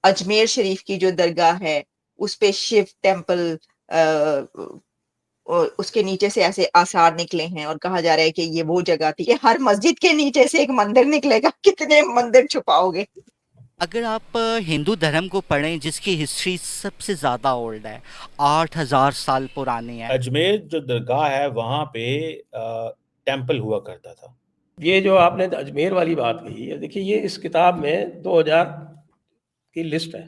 अजमेर शरीफ की जो दरगाह है, उस पे शिव टेम्पल उसके नीचे से ऐसे आसार निकले हैं और कहा जा रहा है कि ये वो जगह थी कि हर मस्जिद के नीचे से एक मंदिर निकलेगा। कितने मंदिर छुपाओगे? अगर आप हिंदू धर्म को पढ़ें जिसकी हिस्ट्री सबसे ज़्यादा ओल्ड है, 8,000 साल पुरानी है। अजमेर जो दरगाह है वहाँ पे टेम्पल हुआ करता था। ये जो आपने अजमेर वाली बात कही है, देखिए ये इस किताब में 2000 की लिस्ट है,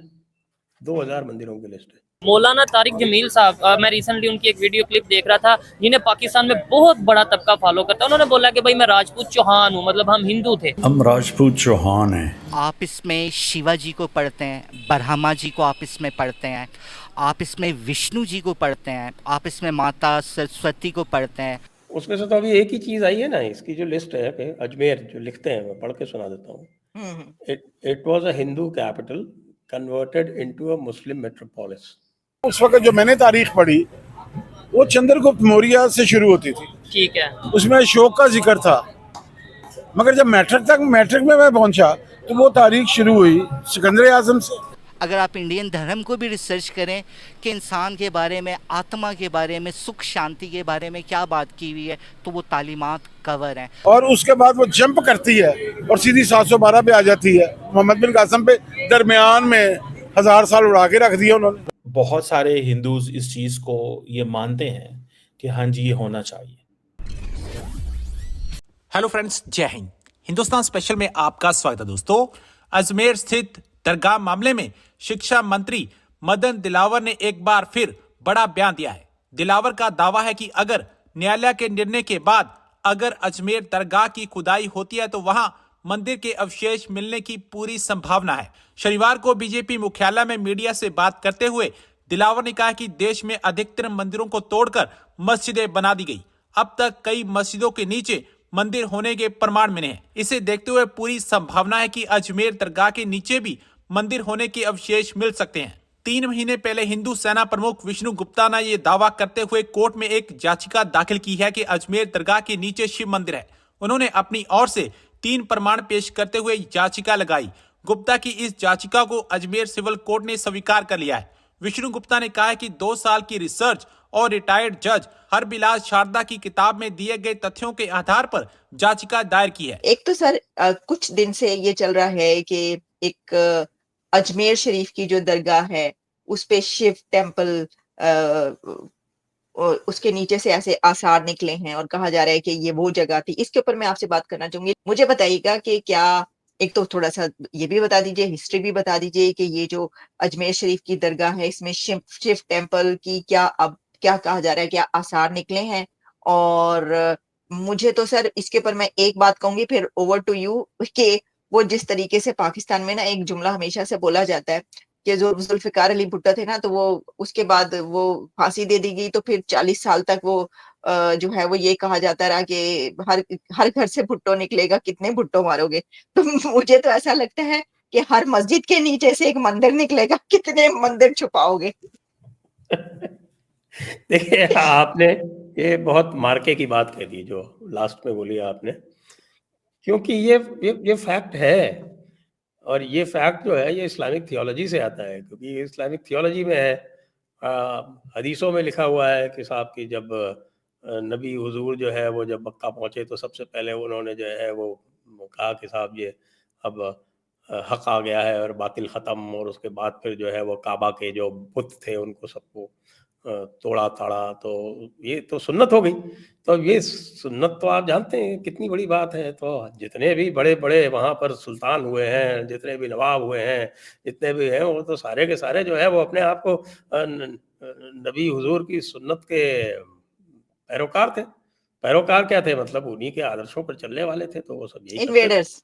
2000 मंदिरों की लिस्ट है। मौलाना तारिक जमील साहब, मैं रिसेंटली उनकी एक वीडियो क्लिप देख रहा था, जिन्हें पाकिस्तान में बहुत बड़ा तबका फॉलो करता है। उन्होंने बोला कि भाई मैं राजपूत चौहान हूँ, मतलब हम हिंदू थे। हम राजपूत चौहान हैं। आप इसमें शिवाजी को पढ़ते हैं, ब्रह्मा जी को आप इसमें पढ़ते हैं, आप इसमें विष्णु जी को पढ़ते हैं, आप इसमें माता सरस्वती को पढ़ते हैं। उसमें से तो अभी एक ही चीज आई है ना, इसकी जो लिस्ट है कि अजमेर जो लिखते हैं, मैं पढ़ के सुना देता हूँ। It was a Hindu capital converted into a Muslim metropolis. उस वक्त जो मैंने तारीख पढ़ी वो चंद्रगुप्त मौर्य से शुरू होती थी। ठीक है। उसमें अशोक का जिक्र था, मगर जब मैट्रिक में मैं पहुंचा तो वो तारीख शुरू हुई सिकंदर आजम से। अगर आप इंडियन धर्म को भी रिसर्च करें कि इंसान के बारे में, आत्मा के बारे में, सुख शांति के बारे में क्या बात की हुई है, तो वो तालीमात कवर हैं। और उसके बाद वो जंप करती है और सीधी 712 पे आ जाती है। मोहम्मद बिन कासिम पे दरमियान में 1000 साल उड़ा के रख दिया उन्होंने। बहुत सारे हिंदूज इस चीज़ को ये मानते हैं कि हाँ जी, ये होना चाहिए। हेलो फ्रेंड्स, जय हिंद। हिंदुस्तान स्पेशल में आपका स्वागत है दोस्तों। अजमेर स्थित दरगाह मामले में शिक्षा मंत्री मदन दिलावर ने एक बार फिर बड़ा बयान दिया है। दिलावर का दावा है कि अगर न्यायालय के निर्णय के बाद अगर अजमेर दरगाह की खुदाई होती है तो वहां मंदिर के अवशेष मिलने की पूरी संभावना है। शनिवार को बीजेपी मुख्यालय में मीडिया से बात करते हुए दिलावर ने कहा कि देश में अधिकतर मंदिरों को तोड़कर मस्जिदें बना दी गई। अब तक कई मस्जिदों के नीचे मंदिर होने के प्रमाण मिले हैं। इसे देखते हुए पूरी संभावना है कि अजमेर दरगाह के नीचे भी मंदिर होने के अवशेष मिल सकते हैं। 3 महीने पहले हिंदू सेना प्रमुख विष्णु गुप्ता ने यह दावा करते हुए कोर्ट में एक याचिका दाखिल की है कि अजमेर दरगाह के नीचे शिव मंदिर है। उन्होंने अपनी ओर से 3 प्रमाण पेश करते हुए याचिका लगाई। गुप्ता की इस याचिका को अजमेर सिविल कोर्ट ने स्वीकार कर लिया है। विष्णु गुप्ता ने कहा है कि 2 साल की रिसर्च और रिटायर्ड जज हरबिलास शारदा की किताब में दिए गए तथ्यों के आधार पर याचिका दायर की है। एक तो सर कुछ दिन से ये चल रहा है कि एक अजमेर शरीफ की जो दरगाह है उस पे शिव टेम्पल उसके नीचे से ऐसे आसार निकले हैं और कहा जा रहा है कि ये वो जगह थी। इसके ऊपर मैं आपसे बात करना चाहूंगी। मुझे बताइएगा कि क्या, एक तो थोड़ा सा ये भी बता दीजिए, हिस्ट्री भी बता दीजिए कि ये जो अजमेर शरीफ की दरगाह है इसमें शिव टेम्पल की क्या, अब क्या कहा जा रहा है, क्या आसार निकले हैं? और मुझे तो सर इसके ऊपर मैं एक बात कहूंगी, फिर ओवर टू यू, कि वो जिस तरीके से पाकिस्तान में ना एक जुमला हमेशा से बोला जाता है कि जो जुल्फिकार अली भुट्टो थे ना, तो वो उसके बाद वो फांसी दे दी गई, तो फिर 40 साल तक वो जो है वो ये कहा जाता रहा कि हर हर घर से भुट्टो निकलेगा, कितने भुट्टो मारोगे? तो मुझे तो ऐसा लगता है कि हर मस्जिद के नीचे से एक मंदिर निकलेगा। कितने मंदिर छुपाओगे? देखिए आपने ये बहुत मार्के की बात कह दी जो लास्ट में बोली आपने, क्योंकि ये फैक्ट है। और ये फैक्ट जो है ये इस्लामिक थियोलॉजी से आता है, क्योंकि इस्लामिक थियोलॉजी में है, हदीसों में लिखा हुआ है कि साहब की जब नबी हुजूर जो है वो जब मक्का पहुंचे तो सबसे पहले उन्होंने जो है वो कहा कि साहब ये अब हक आ गया है और बातिल ख़त्म। और उसके बाद फिर जो है वो काबा के जो बुत थे उनको सबको तोड़ा ताड़ा, तो ये तो सुन्नत हो गई। तो ये सुन्नत तो आप जानते हैं कितनी बड़ी बात है। तो जितने भी बड़े बड़े वहाँ पर सुल्तान हुए हैं, जितने भी नवाब हुए हैं, जितने भी हैं, वो तो सारे के सारे जो है वो अपने आप को नबी हुजूर की सुन्नत के पैरोकार थे। पैरोकार क्या थे, मतलब उन्हीं के आदर्शों पर चलने वाले थे, तो वो सब यही करते थे। इन्वेडर्स।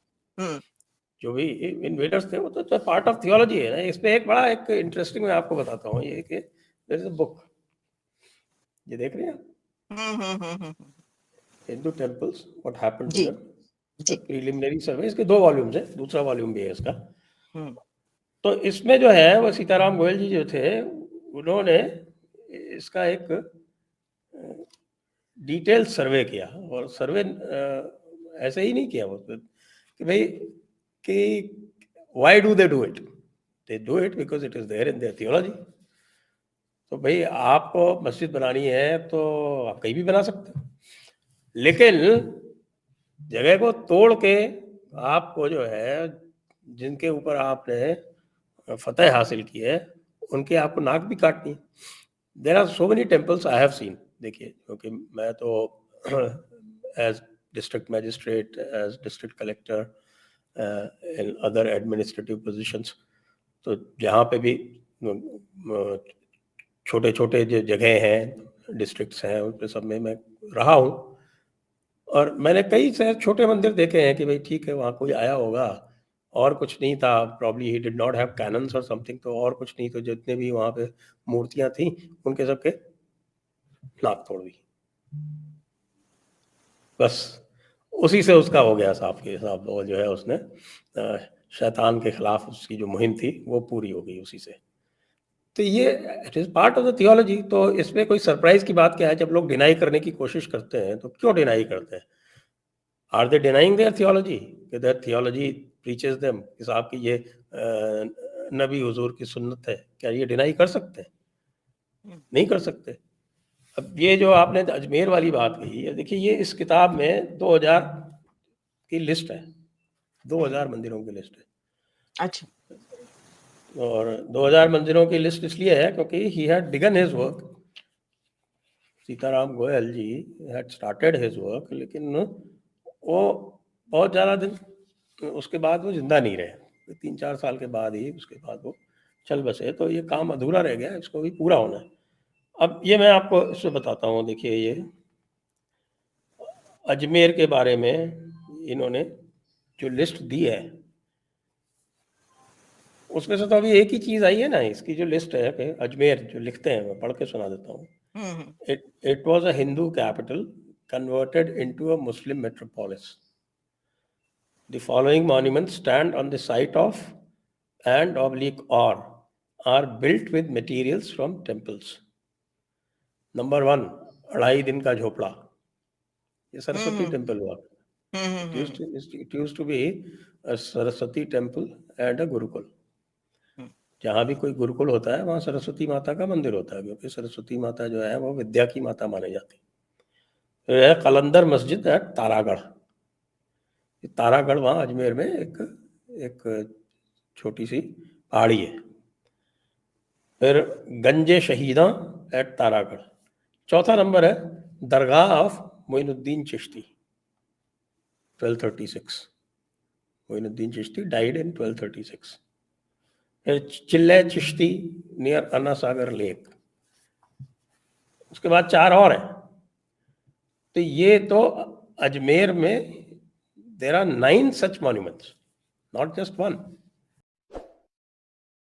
जो भी इन्वेडर्स थे वो तो पार्ट ऑफ थियोलॉजी है ना। इसमें एक बड़ा एक इंटरेस्टिंग मैं आपको बताता हूँ, ये कि देयर इज अ बुक, ये देख रहे हैं आप, Hindu temples what happened to जी देम, जी। Preliminary survey. इसके 2 वॉल्यूम्स हैं, दूसरा वॉल्यूम भी है इसका। तो इसमें जो है वो सीताराम गोयल जी जो थे उन्होंने इसका एक डिटेल सर्वे किया। और सर्वे ऐसे ही नहीं किया वो कि भाई कि why do they do it, they do it because it is there in their theology. तो भाई आपको मस्जिद बनानी है तो आप कहीं भी बना सकते हो, लेकिन जगह को तोड़ के आपको जो है जिनके ऊपर आपने फतेह हासिल की है उनके आपको नाक भी काटनी है। There are so many temples I have seen. देखिए, क्योंकि मैं तो as district magistrate, as district collector, in other administrative positions, तो जहाँ पे भी छोटे छोटे जो जगह हैं, डिस्ट्रिक्ट्स हैं, उन पे सब में मैं रहा हूँ, और मैंने कई से छोटे मंदिर देखे हैं कि भाई ठीक है, वहाँ कोई आया होगा और कुछ नहीं था, probably he did not have cannons और समथिंग, तो और कुछ नहीं, तो जितने भी वहाँ पे मूर्तियाँ थी उनके सबके नाक तोड़ दी, बस उसी से उसका हो गया साहब के साहब, वो जो है उसने शैतान के खिलाफ उसकी जो मुहिम थी वो पूरी हो गई उसी से। तो ये it is part of the theology. तो इसमें कोई सरप्राइज की बात क्या है? जब लोग डिनाई करने की कोशिश करते हैं तो क्यों डिनाई करते हैं? Are they denying their theology? कि देयर थियोलॉजी प्रीचेस देम कि साहब की ये नबी हुजूर की सुन्नत है, क्या ये डिनाई कर सकते हैं? नहीं कर सकते। अब ये जो आपने अजमेर वाली बात कही है, देखिए ये इस किताब में 2000 की लिस्ट है, 2000 मंदिरों की लिस्ट है। अच्छा। और 2000 मंदिरों की लिस्ट इसलिए है क्योंकि he had begun his work, Sitaram Goyal ji had started his work, लेकिन वो बहुत ज़्यादा दिन उसके बाद वो जिंदा नहीं रहे, 3-4 साल के बाद ही उसके बाद वो चल बसे, तो ये काम अधूरा रह गया, इसको भी पूरा होना है। अब ये मैं आपको इससे बताता हूँ। देखिए, ये अजमेर के बारे में इन्होंने जो लिस्ट दी है उसमें से तो अभी एक ही चीज़ आई है ना, इसकी जो लिस्ट है कि अजमेर जो लिखते हैं, मैं पढ़ के सुना देता हूँ। It was a Hindu capital converted into a Muslim metropolis. The following monuments stand on the site of and oblique or are built with materials from temples. Number 1, 2.5 दिन का झोपड़ा, ये सरस्वती टेम्पल हुआ। It used to be a Saraswati temple and a Gurukul. जहाँ भी कोई गुरुकुल होता है वहाँ सरस्वती माता का मंदिर होता है, क्योंकि सरस्वती माता जो है वो विद्या की माता मानी जाती है। तो यह कलंदर मस्जिद है तारागढ़, तारागढ़ वहाँ अजमेर में एक छोटी सी पहाड़ी है। फिर गंजे शहीदा एट तारागढ़। चौथा नंबर है दरगाह of Moinuddin Chishti, 1236। Moinuddin Chishti died in 1236। फिर चिल्ले चिश्ती नियर अन्ना सागर लेक। उसके बाद 4 और हैं। तो ये तो अजमेर में there are 9 such monuments, not just 1।